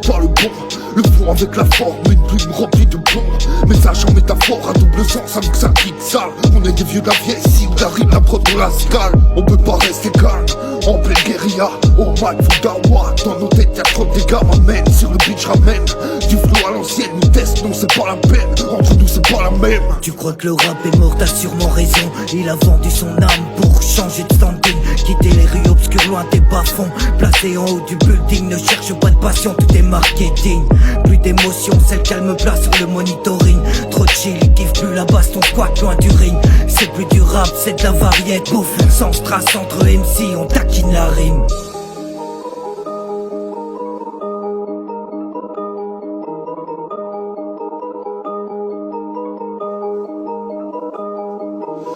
pas le bon. Le fond avec la forme, une plume remplie de plomb. Message en métaphore à double sens avec sa petite sale. On est des vieux de la vieille, si on arrive la prod on la scale. On peut pas rester calme, en pleine guérilla. Au mic Foudawa, dans nos têtes y'a trop de dégâts. M'amène sur le beach, ramène du flow à l'ancienne. Nous test, non c'est pas la peine, entre nous c'est pas la même. Tu crois que le rap est mort, t'as sûrement raison. Il a vendu son âme pour changer de standing. Quitter les rues obscures loin des bas-fonds. Placé en haut du building, ne cherche pas de passion, tout est marketing. Plus d'émotion, celle qu'elle me place sur le monitoring. Trop de chill, il kiffe plus la baston, squat loin du ring. C'est plus du rap, c'est de la variette. Bouffe, sans strass entre MC, on taquine la rime.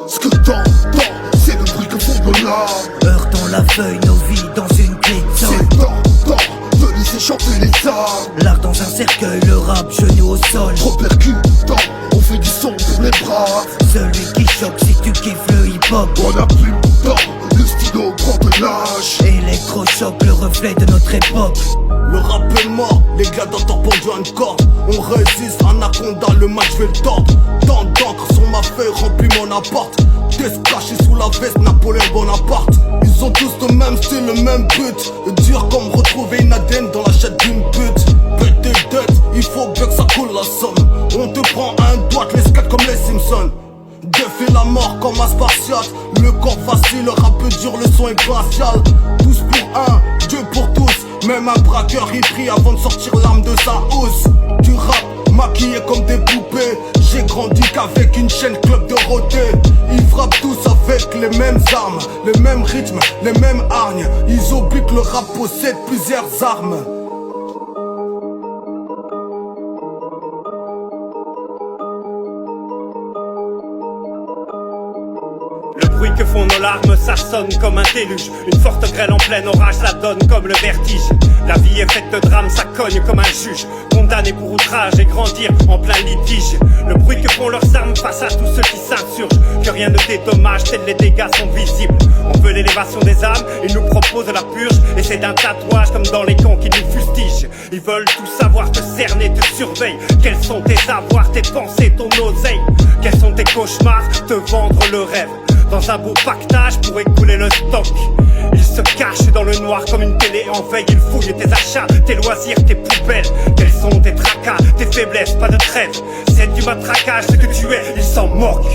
Ce que t'entends, c'est le bruit que font nos larmes. Heurtons la feuille, nos vies dans une clé de sol. C'est tentant de laisser chanter les armes. L'art dans un cercueil, le rap, genou au sol. Trop percutant, on fait du son pour les braves. Celui qui choque si tu kiffes le hip-hop. On a plus le temps, le stylo prend de l'âge. Électrochoc, le reflet de notre époque. Le rap est mort, les gars d'antan pendus à une corde. On résiste, anaconda, le match fait le tordre. Tant d'encre sur ma feuille remplit mon appart. Test caché sous la veste, Napoléon Bonaparte. Ils ont tous le même style, le même but. Dur comme retrouver une ADN dans la chatte d'une pute. Pète des dettes, il faut bien que ça coule la somme. On te prend un doigt, les scats comme les Simpsons. Défie la mort comme un spartiate. Le corps facile, le rap dur, le son est glacial. Tous pour un, Dieu pour tous. Même un braqueur il prie avant de sortir l'arme de sa housse. Du rap maquillé comme des poupées. J'ai grandi qu'avec une chaîne club de roté. Ils frappent tous avec les mêmes armes, les mêmes rythmes, les mêmes hargnes. Ils oublient que le rap possède plusieurs armes. Le bruit que font nos larmes, ça sonne comme un déluge. Une forte grêle en plein orage, ça donne comme le vertige. La vie est faite de drames, ça cogne comme un juge. Condamné pour outrage et grandir en plein litige. Le bruit que font leurs armes face à tous ceux qui s'insurgent. Que rien ne dédommage, tels les dégâts sont visibles. On veut l'élévation des âmes, ils nous proposent la purge. Et c'est d'un tatouage comme dans les camps qui nous fustigent. Ils veulent tout savoir, te cerner, te surveiller. Quels sont tes avoirs, tes pensées, ton oseille? Quels sont tes cauchemars, te vendre le rêve? Dans un beau pactage pour écouler le stock. Ils se cachent dans le noir comme une télé en veille. Ils fouillent tes achats, tes loisirs, tes poubelles. Quels sont tes tracas, tes faiblesses, pas de trêve. C'est du matraquage, ce que tu es, ils s'en moquent.